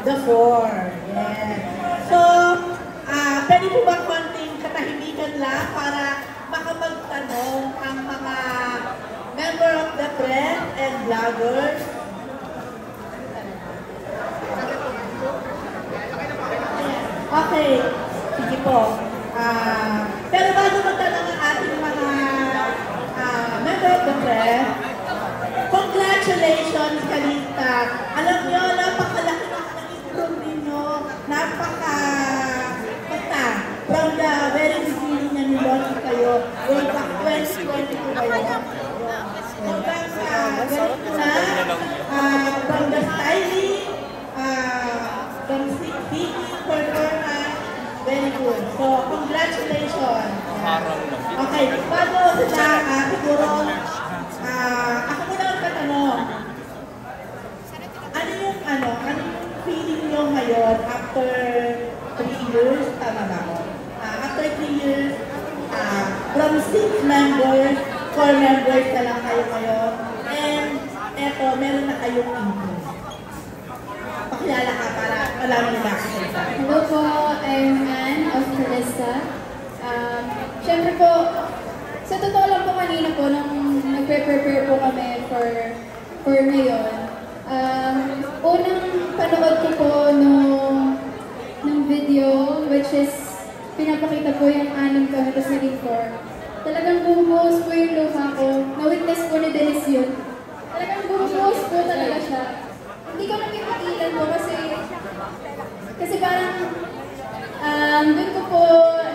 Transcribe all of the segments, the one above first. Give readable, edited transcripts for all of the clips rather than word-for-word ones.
The four. Yes. So, pwede po ba konting katahimikan lang para makapagtanong ang mga member of the press and vloggers? Okay. Sige po. Pero bago magtanong ang ating mga member of the press, congratulations, Kalista. Alam nyo, napakalaki ng improve ninyo. Basta, from the very beginning na nilaunch kayo, way back 2022 kayo. Hanggang sa ganito na, from the styling, from speaking, performance, very good. So, congratulations. Okay, bago sila, siguro, ako muna ang katanong. Ano yung feeling nyo ngayon after 3 years? Tama ba ako? After 3 years, from 6 members, 4 members na lang kayo ngayon. And eto, meron na kayong intro. Pakilala ka para alam nila ako sa isa. Hello po, I'm Anne of Calista. Siyempre po, sa totoo lang po kanina po, nung nagpe-prepare po kami for ngayon, unang panood ko po ng video, which is pinapakita po yung 6 kami, tapos naging 4. Talagang bumubuhos po yung luha ko. Na-witness po ni Dennis yun. Talagang bumubuhos po talaga siya. Hindi ko napipigilan po kasi parang doon ko po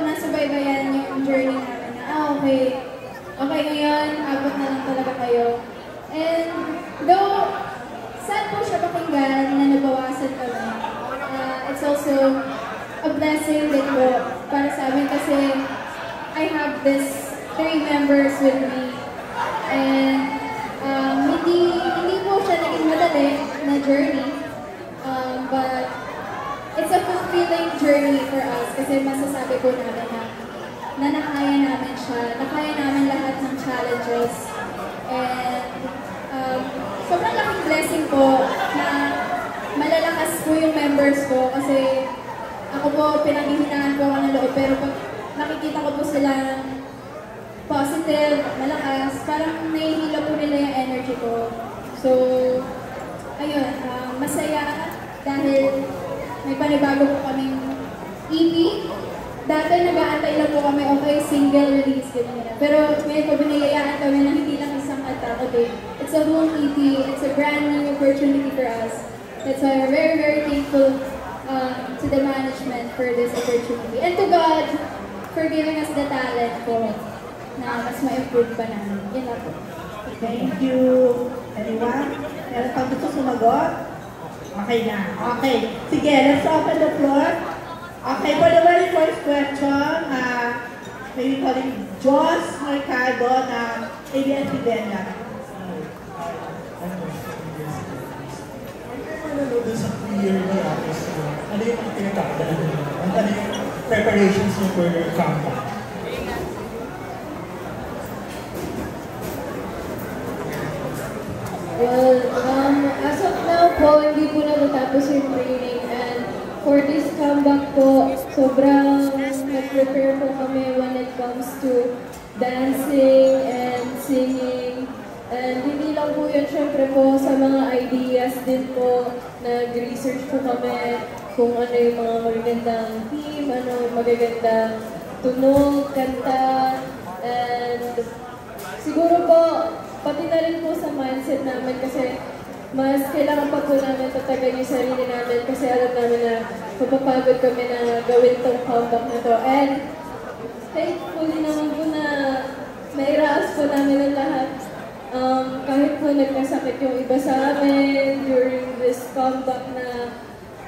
nasubaybayan yung journey namin na okay ngayon, abot na lang talaga kayo. And though sad po siya pakinggan na nabawasan kami, it's also a blessing din po para sa amin kasi I have this 3 members with me. And hindi po siya naging madali na journey, but it's a fulfilling journey for us kasi masasabi po namin na nakaya namin siya, nakaya namin lahat ng challenges. And sobrang laking blessing po na malalakas po yung members ko kasi ako po pinanghihinaan po ako ng loob, pero pag nakikita ko po silang positive, malakas, parang nahihila po nila yung energy ko. So, ayun, masaya dahil may panibago po kaming EP. Dati nag-aantay lang po kami, okay, single release, ganyan. Pero ngayon po binayayaan kami na hindi lang isang kanta, okay. It's a whole EP, it's a brand new opportunity for us. That's why we're very, very thankful to the management for this opportunity. And to God for giving us the talent po na mas ma-improve pa namin. Yan lang po. Thank you. Anyone? Meron pang gusto sumagot? Okay na. Okay. Sige, let's open the floor. Okay, for the very first question, maybe calling Jos Mercado ng ABS-CBN. Ano doon sa 3-year hiatus ko? Ano yung mga tinatawag? Ano yung preparations niyo for your comeback? Well, as of now po, hindi po natatapos yung training, and for this comeback po, sobrang nag-prepare po kami when it comes to dancing and singing. And hindi lang po yun, syempre po, sa mga ideas din po, nag-research po kami kung ano yung mga magagandang theme, ano yung magagandang tunog, kanta, and siguro po, pati na rin po sa mindset namin kasi mas kailangan pa po namin tatagan yung sarili namin kasi alam namin na mapapagod kami na gawin tong comeback na to. And thankfully naman po na nairaas po namin ang lahat. Kahit po nagkasakit yung iba sa amin during this comeback na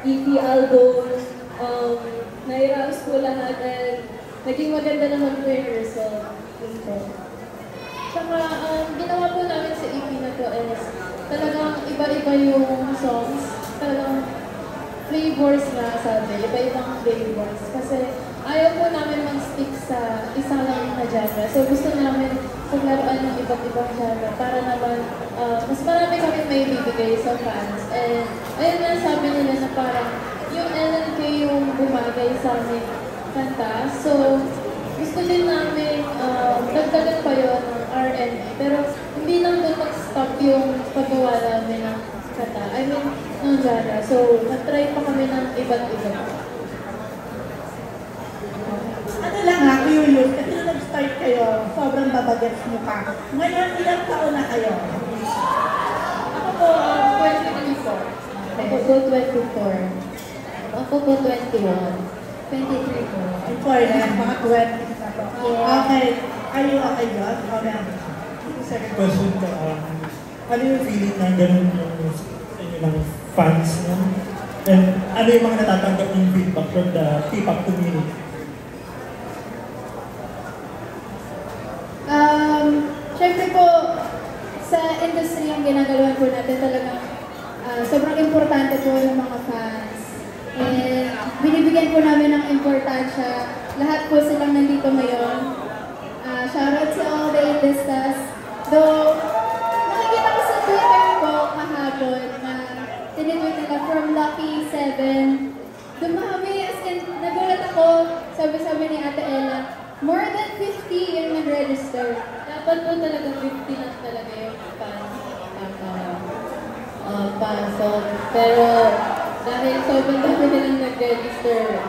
EP album, nairaas po lahat and naging maganda naman po yung result. Tsaka, ginawa po namin sa EP na to is talagang iba-iba yung songs. Talagang flavors na sabi, iba-ibang flavors. Kasi ayaw po namin mag-stick sa isang lang na genre. So gusto namin paglaruan ng iba't ibang genre para naman mas marami kami may bibigay sa fans. And ayun nga sabi nila na parang yung LNK yung bumagay sa aming kanta. So, gusto din namin dagdagan pa yun ng R&B. Pero hindi lang doon nag-stop yung paggawa namin ng kanta. I mean, ng genre. So, nag-try pa kami ng iba't iba. Ano lang ha, curious, kasi nung nag-start kayo, sobrang babagets mukha. Ngayon, ilang taon na kayo? Ako po, 24. Ako po, 24. Ako po, 21. 23 po. In fairness, mga 20 na to. Okay. Are you okay, Josh? Okay. Second question ko, ano yung feeling na ganun yung sa inyo ng fans niya? And ano yung mga natatanggap yung feedback from the P-pop community? Siyempre po, sa industry yung ginagawa po natin talagang sobrang importante po yung mga fans. And binibigyan po namin ng importansya. Lahat po silang nandito ngayon. Shoutout sa all the A-listas. Though, nakikita ko sa Twitter po kahapon na tinitweet nila from Lucky 7. Dumami, as in, nagulat ako, sabi ni Ate Ella, more than 50 yung nag-register. Dapat po talaga 50 lang talaga yung pasok. Pero dahil sobrang dami nilang nag-register,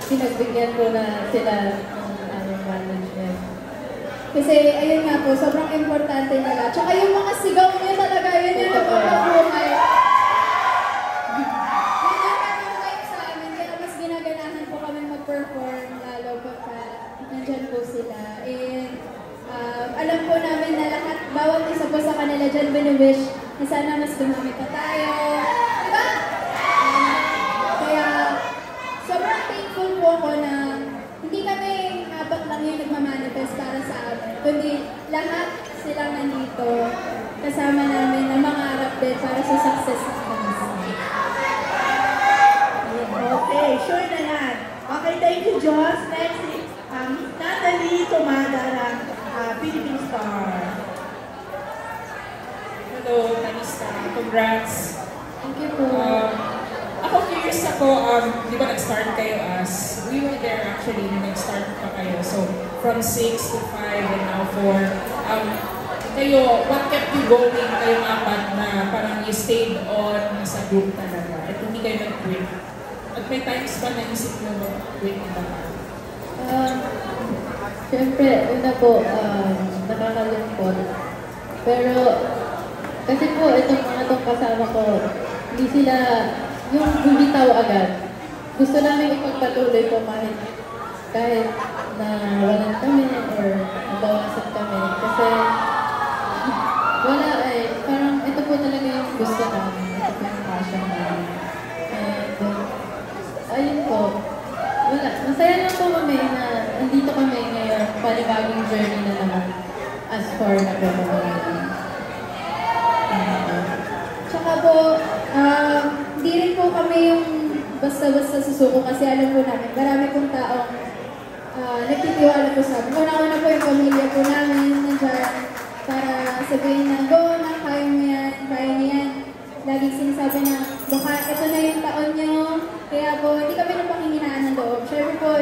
pinagbigyan ko na sila ng aming management. Kasi ayun nga po, sobrang importante nila. Tsaka yung mga sigaw niyo talaga, yun yung nagpapabuhay. Ginaganahan po kami mag-perform, lalo pagka nandyan po sila. And alam po namin na lahat, bawat isa po sa kanila dyan bini-wish na sana mas dumami pa tayo. Diba? Kaya sobrang thankful po ako na hindi kami apat lang yung nagmamanifest para sa amin, kundi lahat silang nandito kasama namin na mangarap din para sa success ng kanila. Okay, sure na yan. Okay, thank you, Joss. Next is Natalie Tumada ng Philippine Star. Hello, Tanista. Congrats. Thank you po. Ako curious ako, di ba nag-start kayo as, we were there actually, nag-start pa kayo. So, from 6 to 5 and now 4. Kayo, what kept you going kayong apat na parang you stayed on sa group talaga at hindi kayo nag-quit? At may times ba naisip nyo mag-quit na ba? Siyempre, una po, nakakalungkot. Pero, kasi po, itong mga itong kasama ko, hindi sila yung bumitaw agad. Gusto namin ipagpatuloy po kahit na walang kami or nabawasan kami. Kasi, wala parang ito po talaga yung gusto namin. Ito po yung passion namin. And, ayun po. Wala. Masaya lang po kami na nandito kami ngayon, panibagong journey na naman as for nagpapagalan. Tsaka po, hindi rin po kami yung basta-basta susuko kasi alam po namin, marami pong taong nagtitiwala po sa amin. Una-una po yung pamilya po namin nandiyan para sabihin na, go na, kaya mo yan, kaya mo yan. Laging sinasabi na, baka ito na yung taon nyo. Kaya po, hindi kami napanghihinaan ng loob. Siyempre po,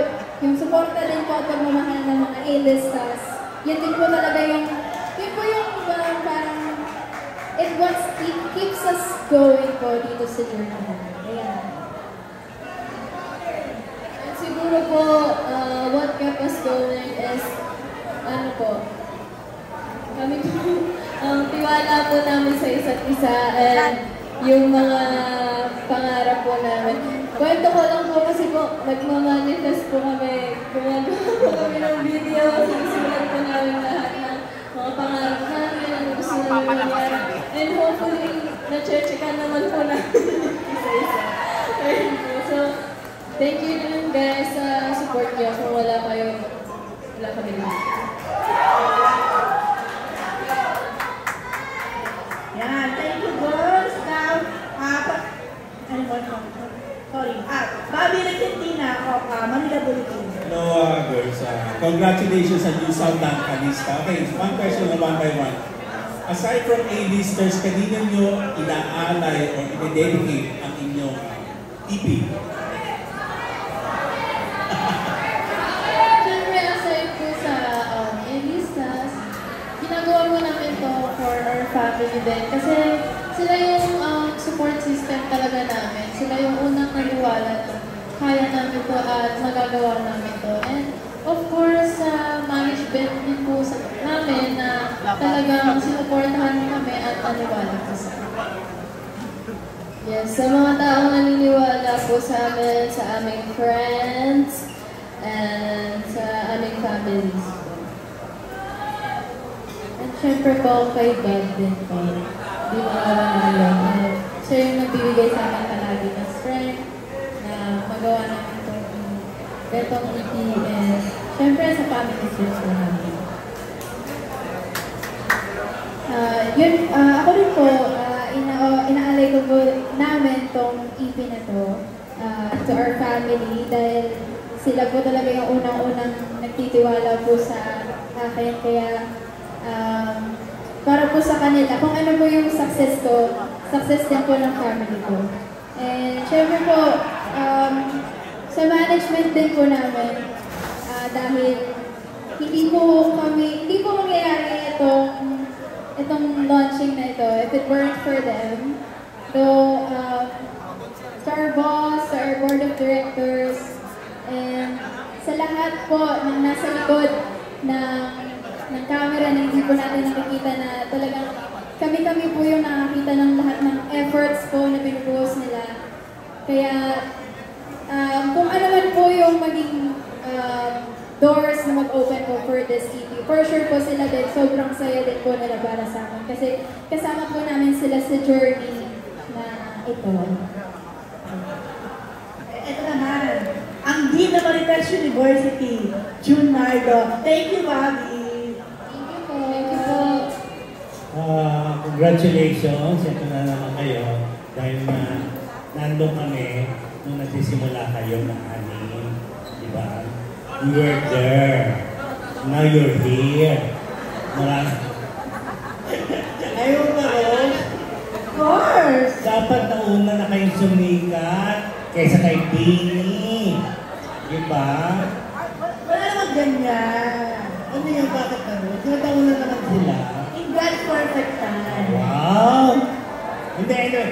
yung suporta din po at pagmamahal ng mga A-listers, yun din po talaga yung, yun po yung parang, it keeps us going po dito sa journey namin. Ayan. And siguro po, what kept us going is, ano po, kami po, tiwala po namin sa isa't isa and yung mga pangarap po namin. Kwento ko lang po kasi po, nagmamanifest po kami, gumagawa po kami ng video, sinusulat po namin lahat ng mga pangarap namin, ang gusto namin nangyari. And hopefully, na-checkan naman po namin isa-isa. So, thank you naman guys sa support niyo. Kung wala kayo, wala kami naman. Yan, thank you girls. Now, sorry, Bobby Regentina of Manila Bulletin. No, girls. Congratulations sa new sound ng Kalista. Okay, one question na one by one. Aside from A-listers, kanino nyo inaalay o i-dedicate ang inyong EP? Siyempre, aside po sa A-listers, ginagawa po namin to for our family din. Kasi sila yung support system talaga namin. Sila yung unang naniwala na kaya namin to at magagawa namin to. And of course, management din po sa namin na talagang sinuportahan kami at naniwala po sa amin. Yes, sa mga taong naniniwala po sa amin, sa aming friends, and sa aming families po. At syempre po, kay God din po. Hindi mawawala na yun. Siya yung nagbibigay sa amin palagi ng strength na magawa namin itong EP and syempre sa families din po namin. Ako rin po, inaalay ko po namin tong EP na to to our family dahil sila po talaga yung unang-unang nagtitiwala po sa akin. Kaya para po sa kanila, kung ano po yung success ko, success din po ng family ko. And syempre po, sa management din po namin, dahil hindi po mangyayari itong launching na ito if it weren't for them. So, sa our boss, sa our board of directors, and sa lahat po ng nasa likod ng camera na hindi po natin nakikita na talagang kami po yung nakakita ng lahat ng efforts po na pinupost nila. Kaya, kung ano man po yung maging doors na mag-open po for this EP, for sure po sila din, sobrang saya din po nila para sa amin. Kasi kasama po namin sila sa journey na ito. Ito naman, ang Dean ng Marites University, June Nardo. Thank you, Bobby. Thank you po. Thank you po. Congratulations, ito na naman kayo. Dahil nandun kami nung nagsisimula kayo ng anim. Diba? You were there. Now you're here. Ayaw ba, Rose? Of course! Dapat nauna na kayong sumikat kaysa kay Bini. Diba? Wala naman ganyan. Ano yung bakit ano? Tinataon na naman sila. In God's perfect time. Wow! Hindi, anyway,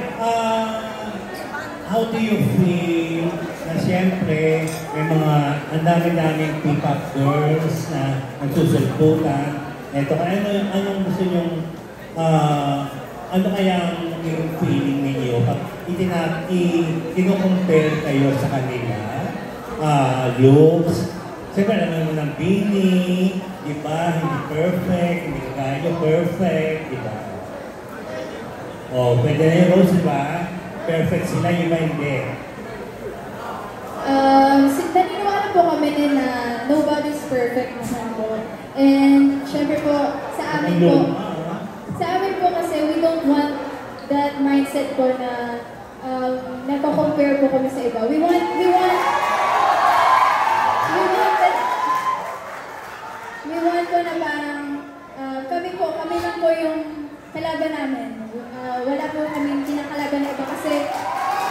how do you feel na siyempre may mga ang dami-daming P-pop girls na nagsusulputan? Ito, anong gusto nyong, ano kaya yung feeling ninyo pag ino-compare kayo sa kanila? Looks, siyempre naman mo ng Bini, di ba? Hindi perfect, hindi kaya perfect, di ba? Pwede na yung Rose, di ba? Perfect sila, yung iba hindi. Naniniwala po kami din na nobody's perfect naman po. And syempre po, sa amin po kasi we don't want that mindset po na nagko-compare po kami sa iba. We want po na parang kami lang po yung kalaban namin. Wala po kaming kinakalaban na iba kasi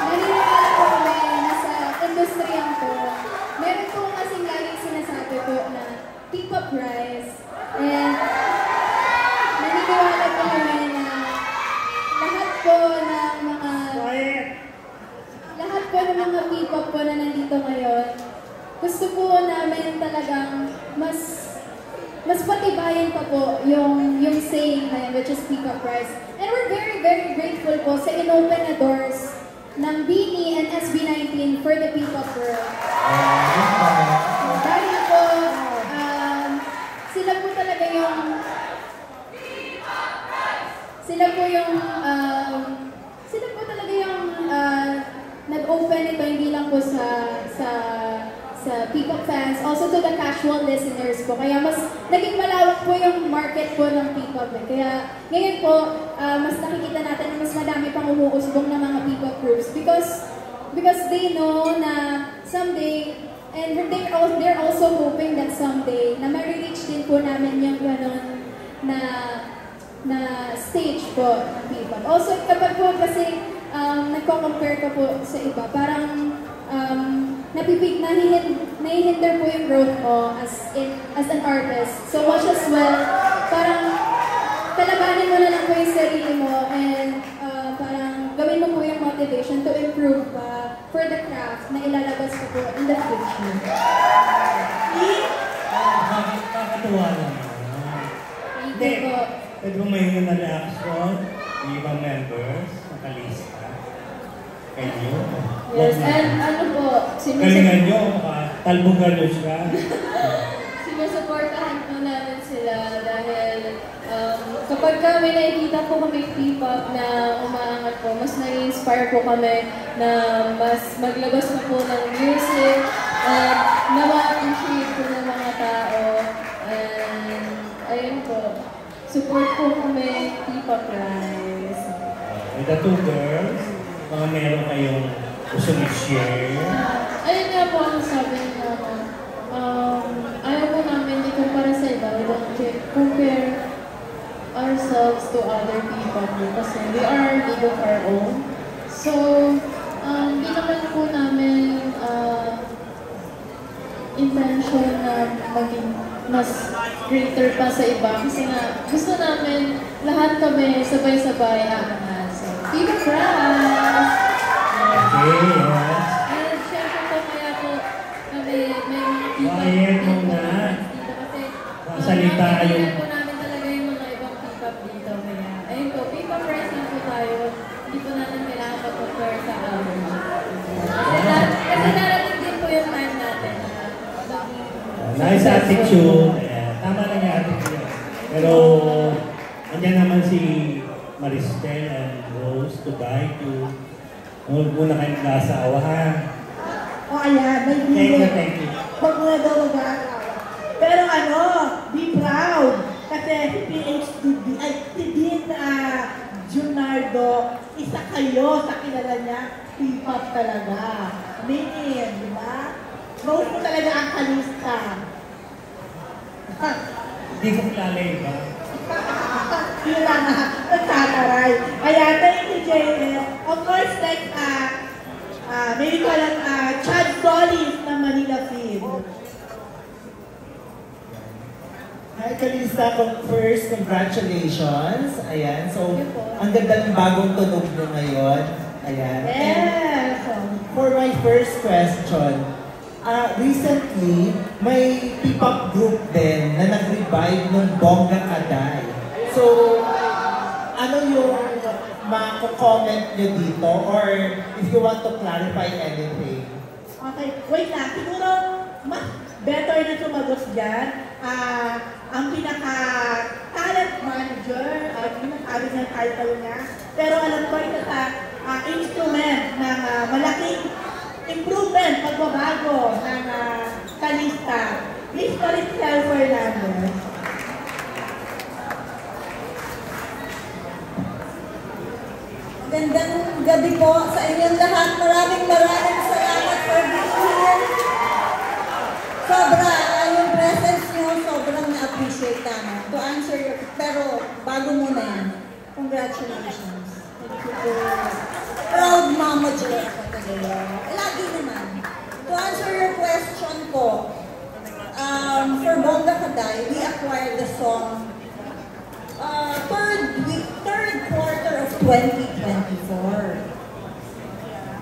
naniniwala po kami na sa industriyang to. Meron po kasing laging sinasabi po na P-pop rise. And naniniwala po kami na lahat po ng mga P-pop po na nandito ngayon, gusto po namin talagang mas patibayan pa po yung saying na yun, which is P-pop rise. And we're very, very grateful po sa inopen na doors ng Bini and SB19 for the P-pop world. Dahil po, sila po talaga yung nag-open ito hindi lang po sa P-pop fans, also to the casual listeners po. Kaya mas naging malawak po yung market po ng P-pop. Kaya ngayon po, mas nakikita natin na mas madami pang umuusbong ng mga P-pop groups because they know na someday And they're also hoping that someday na ma-reach din po namin yung gano'n na stage po ng P-pop. Also, kapag po kasi nagko-compare ka po sa iba, parang nahihinder po yung growth mo as an artist. So watch as well, parang kalabanin mo na lang po yung sarili mo and parang gawin mo po yung motivation to improve for the craft na ilalabas ko po in the future. Nakakatuwa naman. Thank you po. Pwede mo mahingi na reaction ng ibang members, nakalista. Kayo. Yes, and ano po, Galingan nyo, talbugan nyo siya. sinusuportahan po namin sila dahil kapag kami nakikita po kami P-pop na umaangat po, mas nai-inspire po kami na mas maglabas na po ng music na ma-appreciate po ng mga tao. And ayun po, support po kami P-pop Rise. With the two girls, mga meron kayong gusto i-share. Ayun nga po ang sabi niya ako. Ayaw po namin ikumpara sa iba. We don't compare ourselves to other people kasi we are a league of our own. So, di naman po namin intention na maging mas greater pa sa iba kasi nga gusto namin lahat kami sabay-sabay aangat. So, Viva Craft! Okay, yes. And syempre po kaya po kami may Quiet muna. dito kasi Masalita kayo. nakikita po namin talaga yung mga ibang P-pop dito. Kaya ayun po, P-pop Rise lang po tayo. Hindi po natin kailangan mag-compare sa album. Kasi darating din po yung time natin. Nice attitude. Ayan, tama lang yung attitude. Pero, andyan naman si Maristel and Rose to guide you. Huwag muna kayong nag-asawa, ha? O ayan, may video. Thank you. Huwag mo na daw mag-aasawa. Pero ano, be proud. Kasi si PhD, ay si Dean Junardo, isa kayo sa kilala niya, P-pop talaga. Meaning, di ba? Rose mo talaga ang kalista. Hindi ko kilala iba. Yun lang nagtataray. Kaya thank you, JS. Of course, like, maybe ko lang, Chad Solis ng Manila Field. Hi, Kalista. First, congratulations. Ayan. So, ang ganda ng bagong tunog nyo ngayon. Ayan. Yes. For my first question, recently, may P-pop group din na nag-revive ng Bongga Kaday. So, ano yung mako-comment nyo dito? Or if you want to clarify anything? Okay, wait lang. Siguro, mas better na sumagot dyan. Ang pinaka-talent manager, sinasabi niya ang title niya. Pero alam ko ito sa instrument ng malaking improvement, pagbabago ng kalista. Please call it Sel Fernandez. Magandang gabi po sa inyong lahat. Maraming salamat for being here. Sobra, yung presence nyo, sobrang na-appreciate namin. To answer your, pero bago muna yan, congratulations. Thank you po. Proud Mama Joy po today. Lagi naman. To answer your question po, for Bongga Kaday, we acquired the song third quarter of 2024.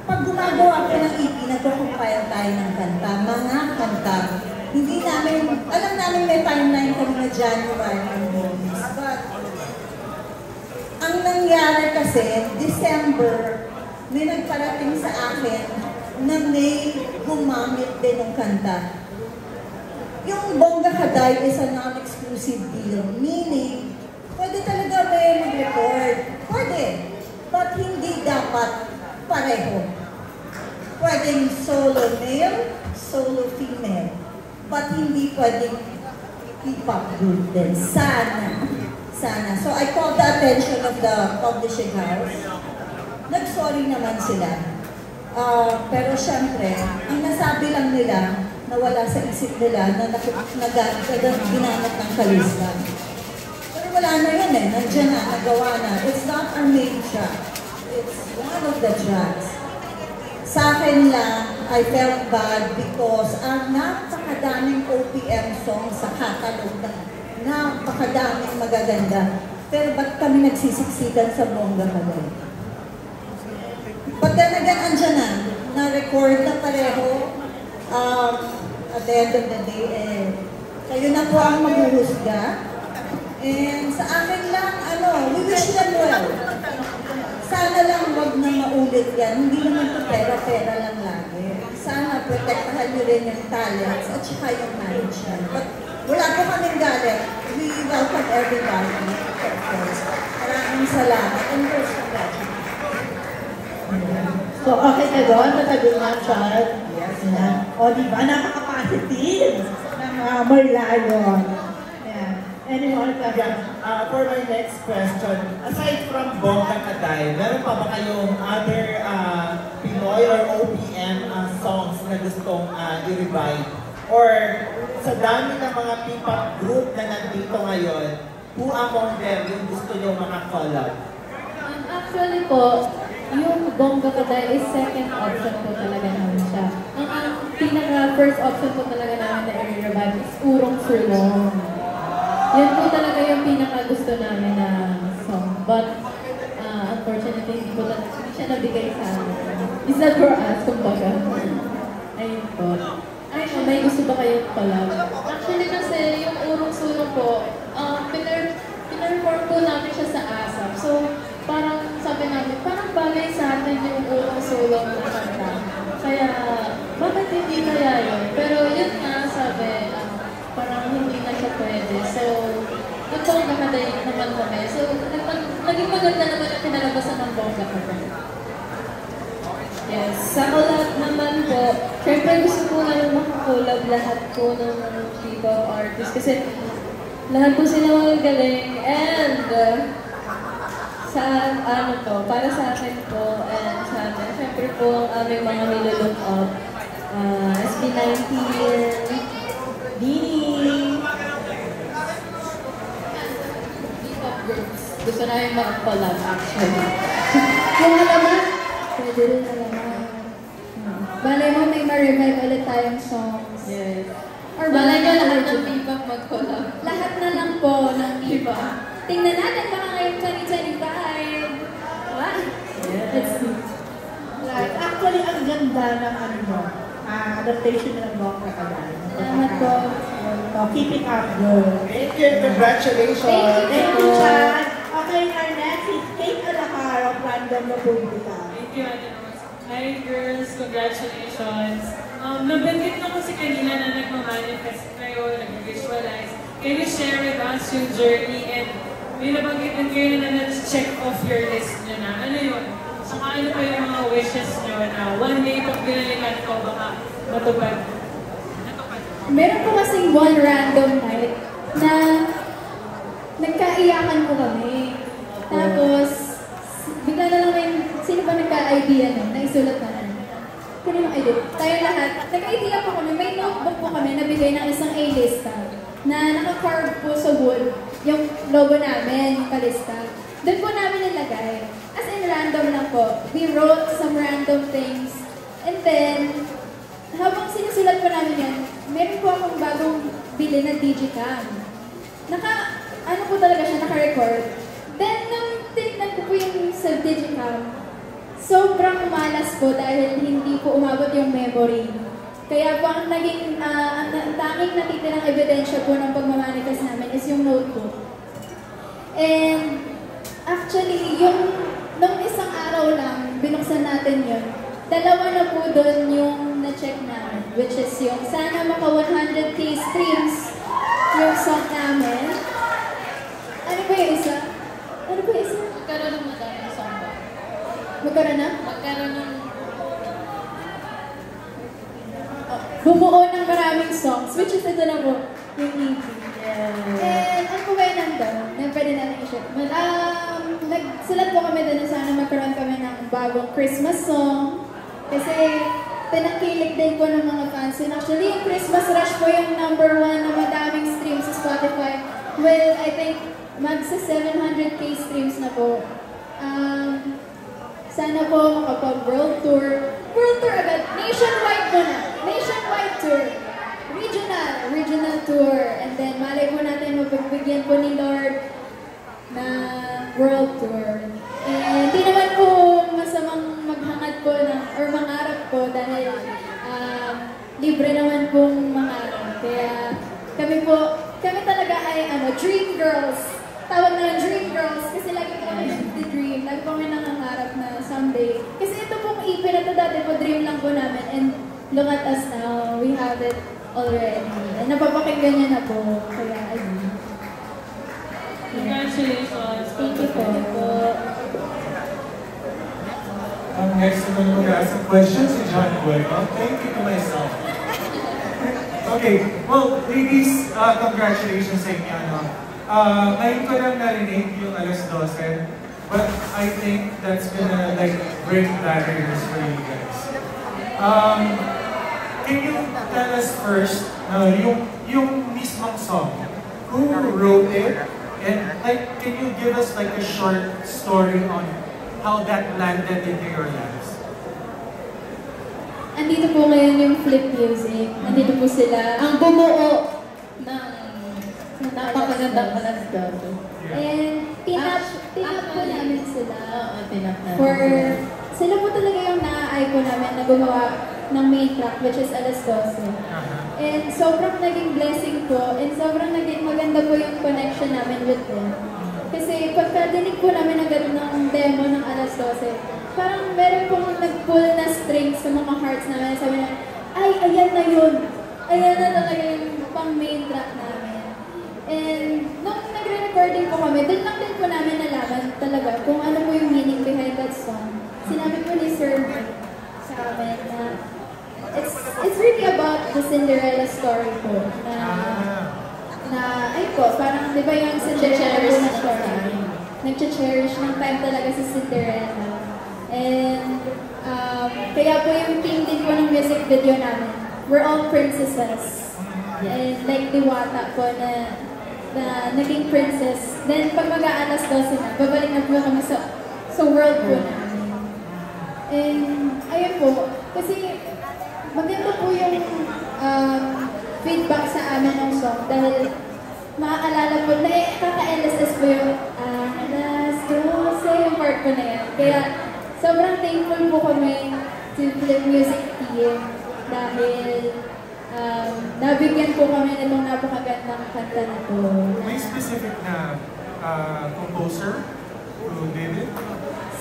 Pag gumagawa ko ng EP, nagko-compile tayo ng kanta, mga kanta. Hindi namin, alam namin may timeline kami na January and movies. But, ang nangyari kasi, December, may nagparating sa akin na may gumamit din ng kanta. Yung Bongga Kaday is a non-exclusive deal, meaning, pwede talaga may mag-record. Pwede. But hindi dapat pareho. Pwedeng solo male, solo female. But hindi pwedeng P-pop group din. Sana. Sana. So I called the attention of the publishing house. Nag-sorry naman sila. Pero syempre, ang nasabi lang nila, nawala sa isip nila na ginamit ng Calista. Pero wala na yun eh, nandiyan na, nagawa na. It's not our main track. It's one of the tracks. Sa akin lang, I felt bad because ang napakadaming OPM songs sa catalog na napakadaming magaganda. Pero ba't kami nagsisiksikan sa bongga kami? But then again, andyan na-record na pareho. At the end of the day, kayo na po ang maghuhusga. And sa amin lang, we wish them well. Sana lang wag na maulit yan. Hindi naman ito pera-pera lang lagi. Sana protektahan nyo rin yung talents at saka yung management. But wala po kaming galit. We welcome everybody. Of course. Maraming salamat. And first, congratulations. So, okay ka doon? Natabi nga, Chad? Yes. O, diba? Napaka-positive ng Merlion. Yeah. Anyone? For my next question, aside from Bongga Kaday, meron pa ba kayong other Pinoy or OPM songs na gustong i-revive? Or sa dami ng mga P-pop group na nandito ngayon, who among them yung gusto nyo makakolab? Actually po, yung Bongga Kaday is second option po talaga namin siya. Ang pinaka-first option po talaga namin na i-revive is Urong Sulong. Yun po talaga yung pinaka-gusto namin na song. But, unfortunately, hindi siya nabigay sa amin. It's not for us, kumbaga. Ayun po. Ay, may gusto ba kayong collab? Actually kasi, yung Urong Sulong po, pinerform po namin siya sa ASAP. So, parang sabi namin, parang bagay sa atin yung Urong Sulong na kanta. Kaya, bakit hindi kaya yun? Pero yun nga, sabi, parang hindi na siya pwede. So, nagpong Kaday naman kami. So, naging maganda naman ang pinalabasan ng Bongga Kaday. Yes, sa collab naman po, syempre gusto po namin makakolab lahat po ng P-pop artists kasi lahat po sila magagaling and sa para sa akin po and sa amin, syempre po ang aming mga nilolook up, SB19, Dini, P-pop groups. Gusto namin makakolab actually. Yung alaman, pwede rin alaman. Balay mo may ma-revive ulit tayong songs. Yes. Or balay mo lahat ng P-pop mag-collab. Lahat na lang po ng P-pop. Tingnan natin baka ngayong 2025. What? Yes. Let's see. Right. Actually, ang ganda ng adaptation ng Bongga Kaday. Salamat po. So, keep it up, girl. Thank you, congratulations! Thank you, Chad. Okay, our next is Kate Alahar of Random Republica. Thank you, Ate Rose. Hi, girls. Congratulations. Nabanggit na kasi kanina na nagmamanifest kayo, nag-visualize. Can you share with us yung journey and may nabanggit din kayo na check off your list nyo na. Ano yun? Saka ano pa yung mga wishes nyo na one day pag binalikan ko baka matupad? Meron po kasing one random night na nagkaiyakan po kami. Tapos, bigla na lang may, sino ba nagka-idea nun? Naisulat na lang. Kano yung idea? Tayo lahat. Nag-idea po kami. May notebook po kami na bigay ng isang A-lista na naka-carve po sa wood yung logo namin, yung palista. Doon po namin nilagay. As in, random lang po. We wrote some random things. And then, habang sinusulat po namin yan, meron po akong bagong bili na Digicam. Ano po talaga siya, naka-record. Then, nung tinignan ko po yung sa Digicam, sobrang malas po dahil hindi po umabot yung memory. Kaya po ang naging, ang tanging natitirang ebidensya po ng pagmamanifest namin is yung notebook. And actually, nung isang araw lang, binuksan natin yun. Dalawa na po doon yung na-check namin, which is yung sana maka 100k streams yung song namin. Ano po yung isa? Ano po yung isa? Magkaroon ng madaming song ba? Magkaroon na? Magkaroon ng... Bumuo ng maraming songs, which is ito na po, yung EP. And ano po ba yung nandun? Na pwede natin i-share. Nagsulat po kami doon na sana magkaroon kami ng bagong Christmas song. Kasi pinangkilig din po ng mga fans. And actually, yung Christmas Rush po yung #1 na madaming streams sa Spotify. Well, I think magsa 700k streams na po. Sana po makapag-world tour. World tour agad. Nationwide po na. Nationwide tour. Regional tour. And then, malay po natin mapagbigyan po ni Lord na world tour. And hindi naman po masamang maghangad po or mangarap po dahil libre naman pong mangarap. Kaya kami talaga ay dream girls. Tawag na dream girls kasi lagi po kami nag-dream. Lagi po kami nangangarap na someday. Kasi ito pong EP na ito dati po dream lang po namin. And look at us now. We have it already. And napapakinggan niya na po. Kaya ayun. Congratulations. Thank you po. Next, I'm going to ask some questions to John Bueno. Thank you to myself. Okay, well, ladies, congratulations sa inyo. Ngayon ko lang narinig yung alas 12, but I think that's gonna break barriers for you guys. Can you tell us first, yung mismong song, who wrote it? And can you give us a short story on how that landed into your lives? Andito po ngayon yung Flip Music. Andito po sila. Ang bumuo ng napakagandang alas 12. And tinap po namin sila. Sila po talaga yung na-eye ko namin na gumawa ng main track, which is alas 12. And sobrang naging blessing po, and sobrang naging maganda po yung connection namin with them. Kasi pagkadinig po namin agad ng demo ng alas 12, parang meron pong nag-pull na strings sa mga hearts namin. Sabi na, ay, ayan na yun. Ayan na talaga yung pang main track namin. And nung nagre-recording po kami, doon lang din po namin nalaman talaga kung ano po yung meaning behind that song. Sinabi po ni Sir Mike sa amin na it's really about the Cinderella story po. Ay po, parang di ba yung Cinderella na story? Nag-cherish ng time talaga si Cinderella. And kaya po yung theme din po ng music video namin, we're all princesses. And like Diwata po na naging princess. Then pag mag-aalas 12 na, babalik na po kami sa world po namin. And ayun po, kasi maganda po yung feedback sa amin ng song dahil maaalala po, kaka-LSS po yung alas 12 yung part po na yan. Kaya sobrang thankful po kami to Flip Music team dahil nabigyan po kami nitong napakagandang kanta na po. May specific na composer who did it?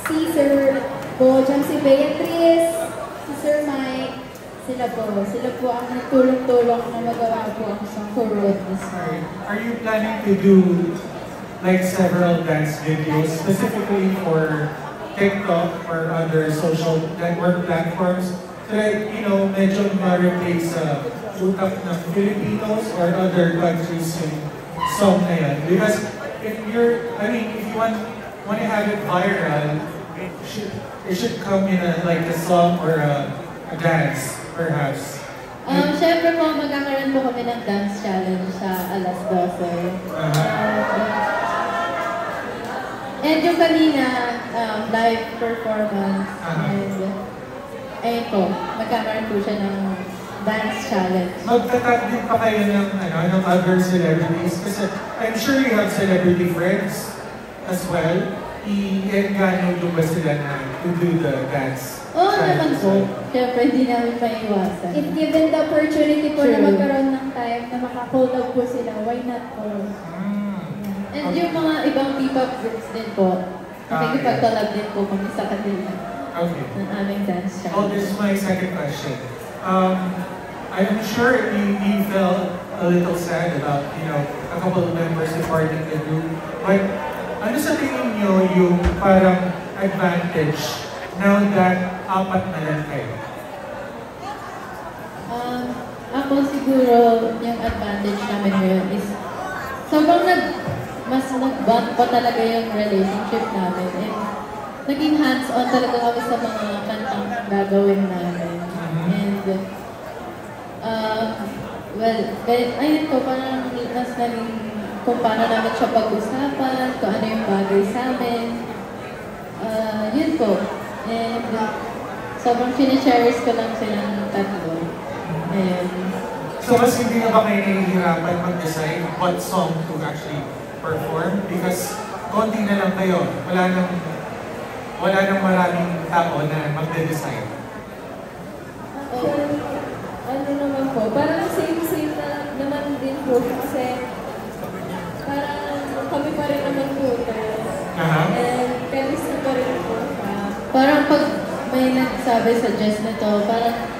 Si Sir Bojang, si Beatrice, si Sir Mike, sila po ang nagtulong-tulong na magawa po ang song for Road this song. Are you planning to do several dance videos specifically for TikTok or other social network platforms so that, medyo ma-replace utak ng Filipinos or other countries yung song na yan? Because if you want to have it viral, it should come in a song or a dance, perhaps. Siyempre po, magkakaroon po kami ng dance challenge sa alas 12. And yung kanina, live performance. And ayun po, magkakaroon po siya ng dance challenge. Magtatag din pa kayo ng other celebrities kasi I'm sure you have celebrity friends as well. I-engano nyo ba sila to do the dance? Oo naman po. Siyempre, hindi namin maiwasan. If given the opportunity po na magkaroon ng time na makakolab po sila, why not po? And yung mga ibang P-pop groups din po, nakikipagtalab din po kami sa kanila. Okay. Ng aming dance challenge. Oh, this is my second question. I'm sure you felt a little sad about, a couple of members departing the group. But ano sa tingin nyo yung parang advantage now that apat na lang kayo? Ako siguro yung advantage namin ngayon is sobrang mas nag-bond pa talaga yung relationship namin. And naging hands-on talaga kami sa mga kantang gagawin namin. And yun. Well, ayun po, parang mas naging kung paano namin siya pag-usapan, kung ano yung bagay sa amin. Yun po. And sobrang sinisherish ko lang silang tatlo. And So mas hindi na ba kayo nahihirapan mag-decide what song to actually perform? Because konti na lang kayo. Wala nang maraming tao na magde-decide. Ano naman po, parang same na naman din po kasi parang kami pa rin naman po and chemistry pa rin po siya. Parang pag may nagsabi-suggest na to, parang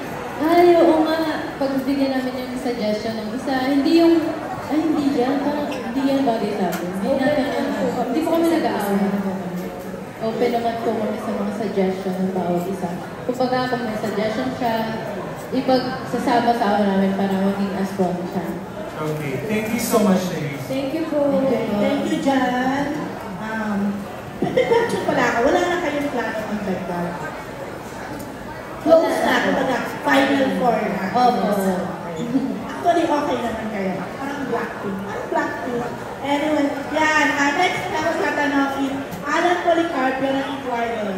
oo nga, pagbigyan namin yung suggestion ng isa, hindi yung, hindi yan, parang hindi yan bagay sa akin. Hindi po kami nag-aaway. Open naman po kami sa mga suggestion ng bawat isa. Kung may suggestion siya, ipagsasama-sama namin para maging as one siya. Okay. Thank you so much, ladies. Thank you po. Thank you, Jan. Nag-question pala ako. Wala na kayong plano magdagdag. Close na. Kumbaga, final four na. Opo. Actually, okay naman kayo. Parang Blackpink. Anyway, yan. Next na ako tatanungin, Alan Policarpio ng Ecuador.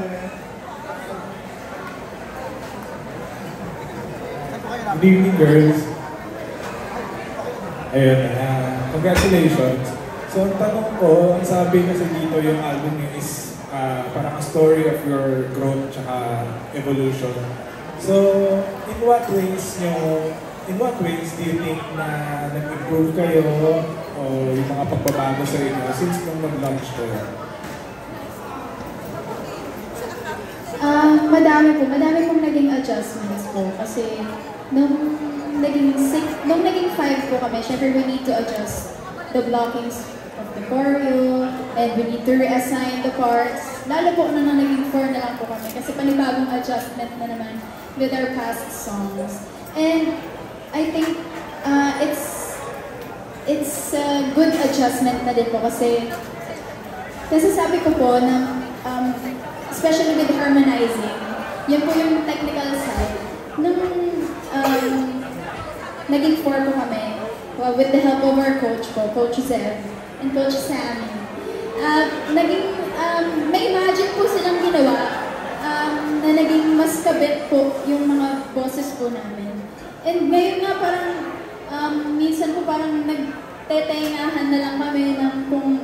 Good evening, girls. Ayun, congratulations. So, ang tanong ko, ang sabi kasi dito yung album niyo is parang a story of your growth tsaka evolution. So, in what ways do you think na nag-improve kayo o yung mga pagbabago sa inyo since nung nag-launch kayo? Madami pong naging adjustments po kasi nung naging 5 po kami, syempre we need to adjust the blockings of the choreo and we need to reassign the parts. Lalo po na naging 4 na lang po kami kasi panibagong adjustment na naman with our past songs. And I think it's a good adjustment na din po kasi sabi ko po na especially with harmonizing, yun po yung technical side. Nung naging 4 po kami, with the help of our coach po, Coach Zev and Coach Sam, may magic po silang ginawa na naging mas kabit po yung mga boses po namin. And ngayon nga parang minsan po parang nagtetengahan na lang kami ng kung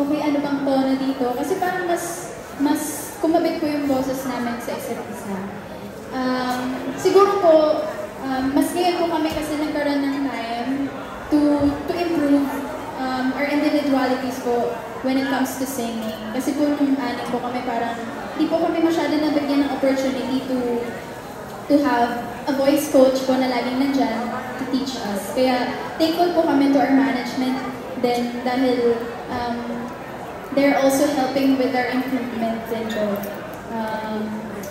okay ano bang tono dito kasi parang mas kumabit po yung boses namin sa isa't isa. Siguro po, mas ngayon po kami kasi nagkaroon ng time to improve our individualities po when it comes to singing. Kasi po nung anim po kami parang hindi po kami masyado nabigyan ng opportunity to have a voice coach po na laging nandyan to teach us. Kaya thankful po kami to our management then dahil they're also helping with our improvements and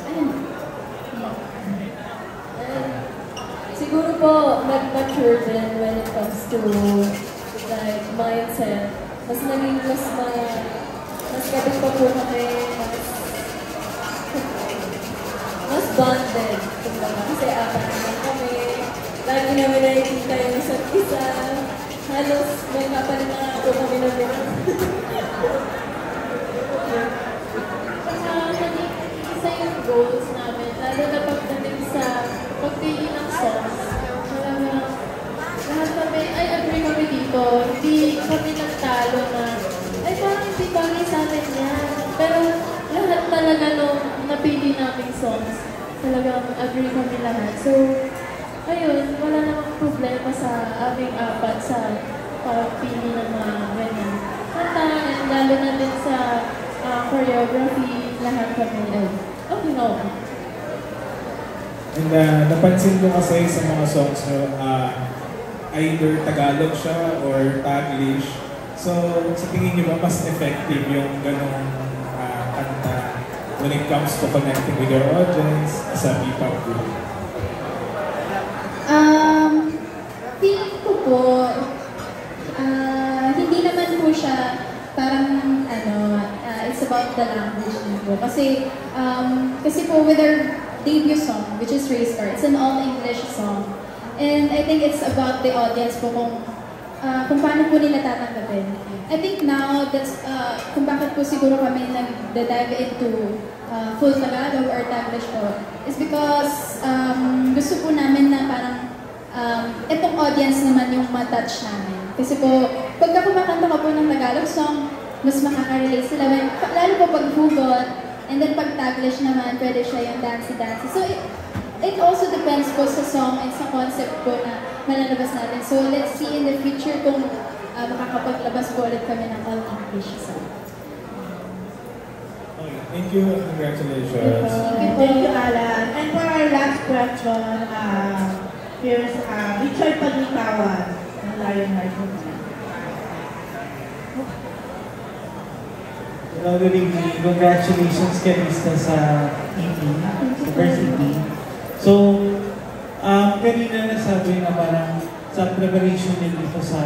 ayun. Siguro po, nag-mature din when it comes to like mindset. Mas kabit pa po kami, mas bonded. Kasi apat naman kami, lagi namin nakikita yung isa't isa. Halos may kapalit na po kami ng isa yung goals namin, lalo na pagdating sa pagpili ng songs. Lahat kami, I agree kami dito, hindi kami nagtalo na, ay parang hindi bagay sa amin yan. Pero lahat talaga nung napili naming songs, talagang agree kami lahat. So, ayun, wala namang problema sa aming apat sa pagpili ng mga ganyan. Kanta, and lalo na din sa choreography, lahat kami ay okay na okay. And napansin ko kasi sa mga songs nyo, either Tagalog siya or Taglish. So, sa tingin nyo ba mas effective yung ganong kanta when it comes to connecting with your audience as a P-pop group? Feeling ko po, hindi naman po siya parang it's about the language din po. Kasi po with debut song, which is Raystar. It's an all-English song. And I think it's about the audience po kung paano po nila tatanggapin. I think now, that's kung bakit po siguro kami nag-dive into full Tagalog or Taglish po, is because gusto po namin na parang itong audience naman yung matouch namin. Kasi po, pagka kumakanta ka po ng Tagalog song, mas makaka-relate sila. Lalo po pag hugot, and then pag Taglish naman, pwede siya yung dancey-dancey. So it also depends po sa song and sa concept po na malalabas natin. So let's see in the future kung makakapaglabas po ulit kami ng all-English song. Thank you and congratulations. Thank you, Alan. And for our last question, here's Richard Paglitawan ng Lion Heart. Good evening. Congratulations, Kalista, sa EP, sa first EP. So, kanina nasabi na parang sa preparation din dito sa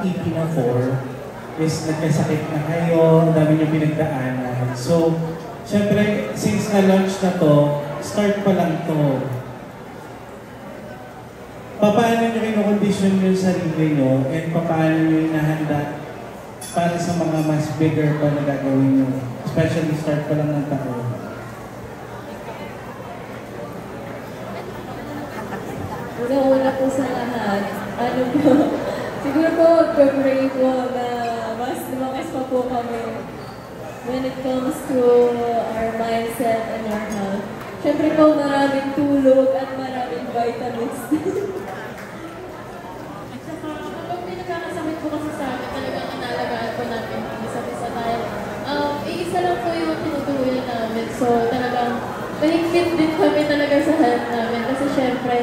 EP na 4 is nagkasakit na kayo, ang dami niyo pinagdaanan. So, syempre, since na-launch na to, start pa lang to. Paano niyo kinokondisyon yung sarili niyo and paano niyo inahanda para sa mga mas bigger pa na gagawin niyo, especially start pa lang ng taon? Una-una po sa lahat, siguro po, pag-pray po na mas lumakas pa po kami when it comes to our mindset and our health. Siyempre po, maraming tulog at maraming vitamins. At saka, kapag may nagkakasakit po kasi sa amin, talagang inalagaan po natin isa-isa tayo. Isa lang po yung tinutuloy namin. So, talagang mahigpit din kami talaga sa health namin. Kasi syempre,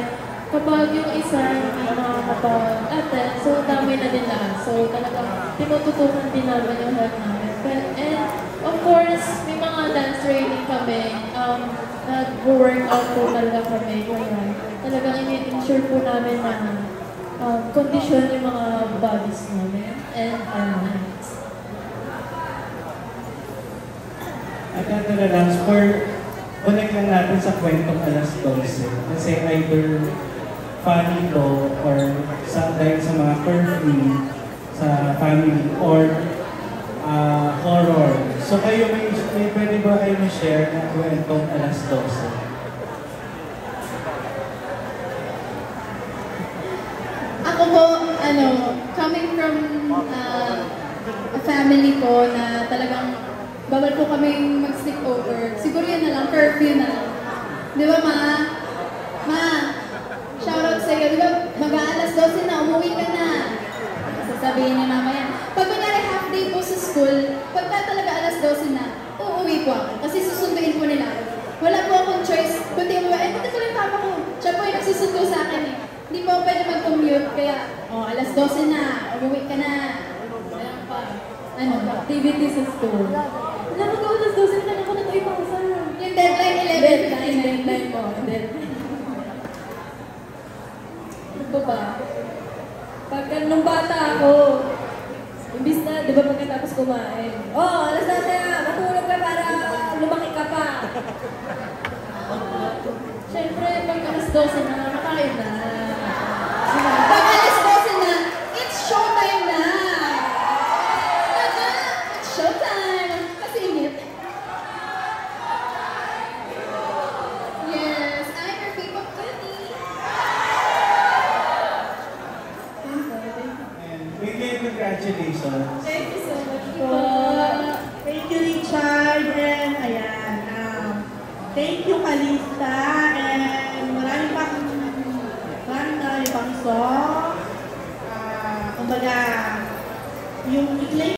kapag yung isa hindi makakapag-attend, so dami na din lahat. So talagang tinututukan din namin yung health namin. And of course, may mga dance training kami. Nag-workout po talaga kami. Kaya talagang in-ensure po namin na kondisyon yung mga bodies namin and our minds. At lang, connect lang natin sa kwentong alas 12. Kasi either funny to or dahil sa mga curfew sa family or horror. So kayo may pwede ba kayo ma-share ng kwentong alas 12? Ako po, coming from a family po na talagang bawal po kami mag-sleep over. Siguro yun na lang, curfew na lang. Di ba, Ma? Ma, shoutout sa iyo. Di ba, mag-aalas 12 na, umuwi ka na. Sasabihin ni Mama yan. Pag kunyari half day po sa school, pagka talaga alas 12 na, uuwi po ako. Kasi susunduin po nila ako. Wala po akong choice. Kundi umuwi, pati ko lang papa ko. Siya po yung nagsusundo sa akin eh. Hindi po ako pwede mag-commute. Kaya, alas 12 na, umuwi ka na. Ayan pa. Activity sa school. Alam mo, alas 12 na ako na ito ipausan. Yung deadline, 11. Deadline mo. Ano ba? Pagka nung bata ako, imbis na, di ba pagkatapos kumain? Alas 12 na, matulog ka para lumaki ka pa. Siyempre, pag alas 12 na, makain na. Pag alas 12 na, it's showtime na! It's showtime! Kasi init. Yes, I'm your K-pop Bunny. Thank you and congratulations. Thank you so much po. Thank you, Richard. And ayan, thank you, Kalista. And maraming pang song. Kumbaga, yung i-claim